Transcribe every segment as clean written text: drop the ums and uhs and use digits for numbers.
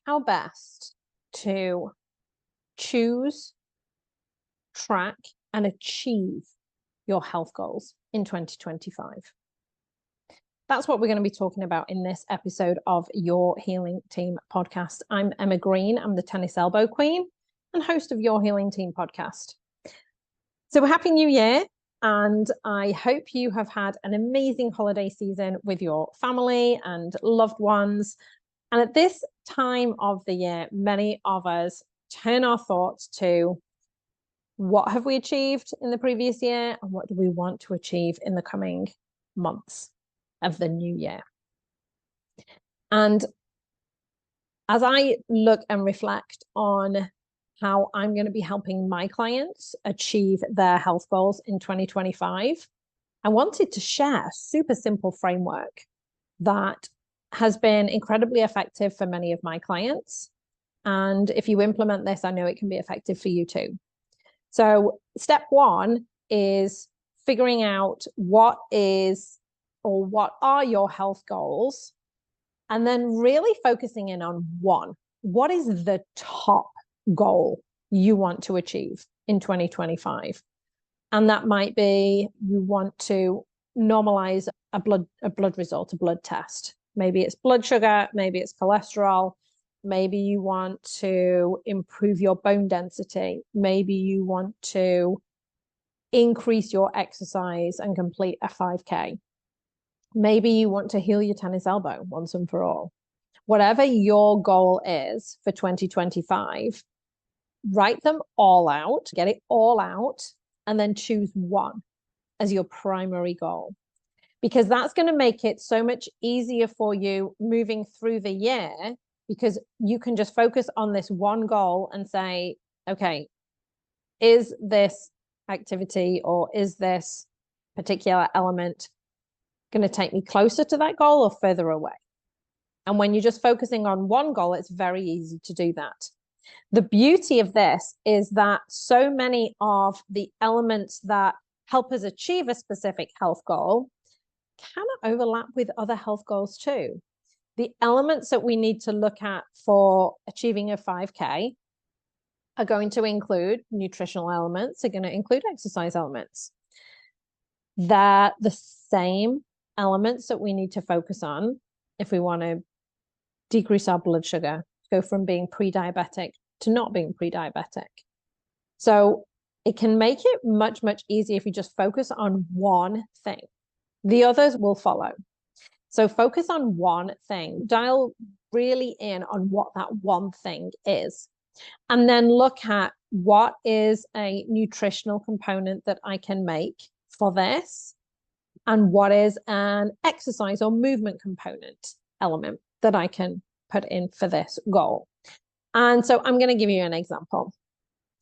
how best to choose, track, and achieve your health goals in 2025. That's what we're going to be talking about in this episode of Your Healing Team podcast. I'm Emma Green. I'm the tennis elbow queen and host of Your Healing Team podcast. So happy New Year. And I hope you have had an amazing holiday season with your family and loved ones. And at this time of the year, many of us turn our thoughts to what have we achieved in the previous year and what do we want to achieve in the coming months of the new year. And as I look and reflect on how I'm going to be helping my clients achieve their health goals in 2025, I wanted to share a super simple framework that has been incredibly effective for many of my clients. And if you implement this, I know it can be effective for you too. So step one is figuring out what are your health goals, and then really focusing in on one. What is the top goal you want to achieve in 2025? And that might be you want to normalize a blood result, a blood test. Maybe it's blood sugar, maybe it's cholesterol, maybe you want to improve your bone density, maybe you want to increase your exercise and complete a 5K. Maybe you want to heal your tennis elbow once and for all. Whatever your goal is for 2025, write them all out, get it all out, and then choose one as your primary goal. Because that's going to make it so much easier for you moving through the year, because you can just focus on this one goal and say, okay, is this activity or is this particular element going to take me closer to that goal or further away? And when you're just focusing on one goal, it's very easy to do that. The beauty of this is that so many of the elements that help us achieve a specific health goal cannot overlap with other health goals too. The elements that we need to look at for achieving a 5K are going to include nutritional elements, are going to include exercise elements. They're the same elements that we need to focus on if we want to decrease our blood sugar, go from being pre-diabetic to not being pre-diabetic. So it can make it much, much easier if you just focus on one thing. The others will follow. So focus on one thing, dial really in on what that one thing is, and then look at what is a nutritional component that I can make for this, and what is an exercise or movement component element that I can put in for this goal. And so I'm going to give you an example.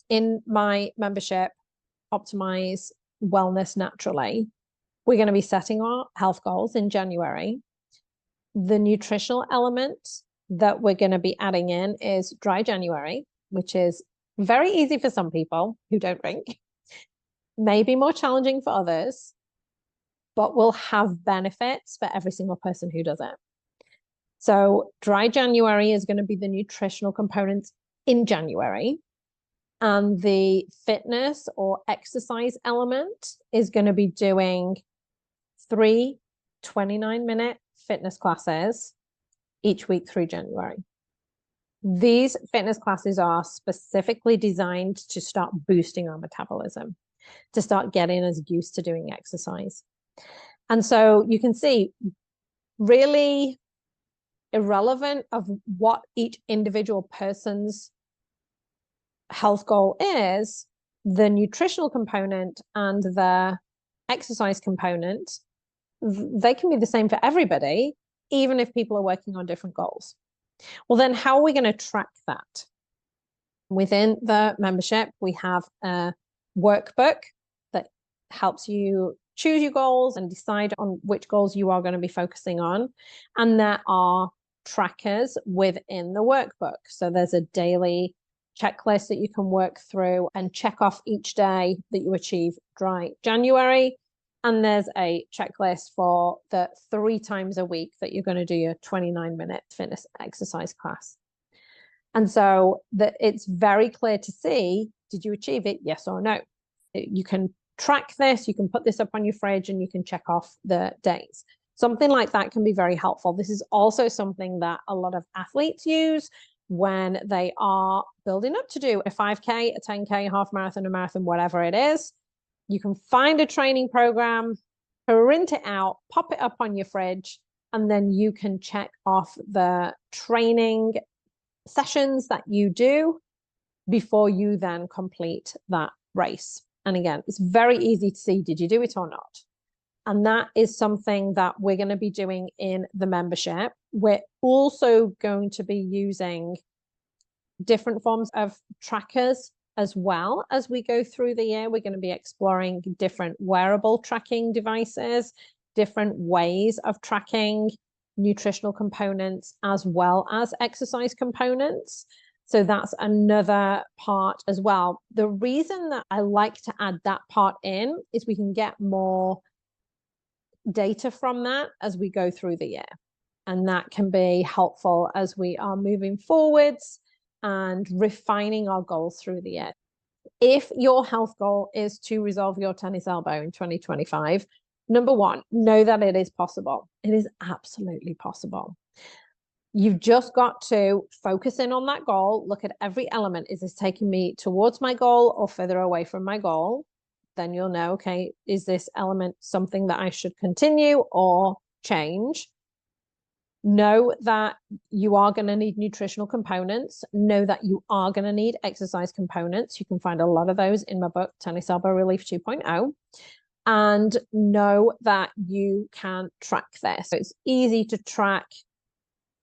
In my membership, Optimize Wellness Naturally, we're going to be setting our health goals in January. The nutritional element that we're going to be adding in is dry January, which is very easy for some people who don't drink, maybe more challenging for others, but will have benefits for every single person who does it. So dry January is going to be the nutritional component in January. And the fitness or exercise element is going to be doing 3 29-minute fitness classes each week through January. These fitness classes are specifically designed to start boosting our metabolism, to start getting us used to doing exercise. And so you can see, really irrelevant of what each individual person's health goal is, the nutritional component and the exercise component, they can be the same for everybody, even if people are working on different goals. Well, then how are we going to track that? Within the membership, we have a workbook that helps you choose your goals and decide on which goals you are going to be focusing on. And there are trackers within the workbook. So there's a daily checklist that you can work through and check off each day that you achieve dry January. And there's a checklist for the 3 times a week that you're going to do your 29-minute fitness exercise class. And so that it's very clear to see, did you achieve it? Yes or no. You can track this, you can put this up on your fridge and you can check off the days. Something like that can be very helpful. This is also something that a lot of athletes use when they are building up to do a 5K, a 10K, a half marathon, a marathon, whatever it is. You can find a training program, print it out, pop it up on your fridge, and then you can check off the training sessions that you do before you then complete that race. And again, it's very easy to see, did you do it or not? And that is something that we're going to be doing in the membership. We're also going to be using different forms of trackers as well as we go through the year. We're going to be exploring different wearable tracking devices, different ways of tracking nutritional components as well as exercise components. So that's another part as well. The reason that I like to add that part in is we can get more data from that as we go through the year. And that can be helpful as we are moving forwards and refining our goals through the year. If your health goal is to resolve your tennis elbow in 2025, number one, know that it is possible. It is absolutely possible. You've just got to focus in on that goal, look at every element. Is this taking me towards my goal or further away from my goal? Then you'll know, okay, is this element something that I should continue or change? Know that you are going to need nutritional components. Know that you are going to need exercise components. You can find a lot of those in my book, Tennis Elbow Relief 2.0. And know that you can track this. So it's easy to track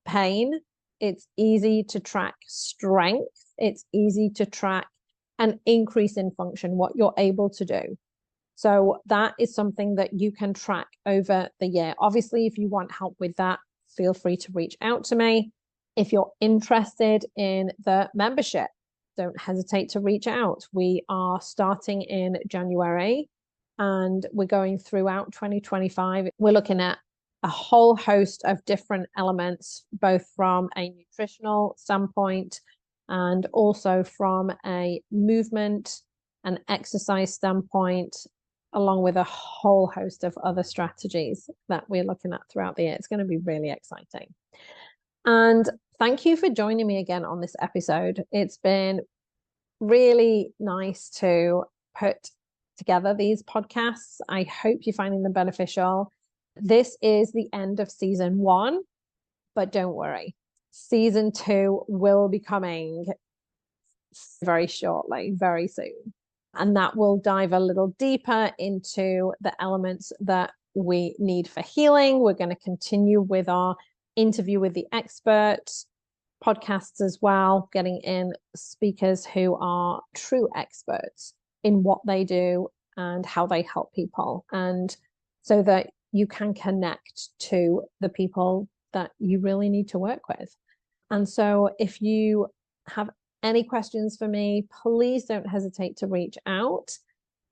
pain. It's easy to track strength. It's easy to track an increase in function, what you're able to do. So that is something that you can track over the year. Obviously, if you want help with that, feel free to reach out to me. If you're interested in the membership, don't hesitate to reach out. We are starting in January and we're going throughout 2025. We're looking at a whole host of different elements, both from a nutritional standpoint and also from a movement and exercise standpoint, along with a whole host of other strategies that we're looking at throughout the year. It's going to be really exciting. And thank you for joining me again on this episode. It's been really nice to put together these podcasts. I hope you're finding them beneficial. This is the end of season 1, but don't worry. Season 2 will be coming very shortly, very soon. And that will dive a little deeper into the elements that we need for healing. We're going to continue with our interview with the expert podcasts as well, getting in speakers who are true experts in what they do and how they help people. And so that you can connect to the people that you really need to work with. And so if you have any questions for me, please don't hesitate to reach out.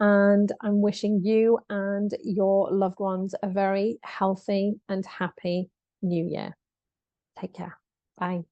And I'm wishing you and your loved ones a very healthy and happy new year. Take care. Bye.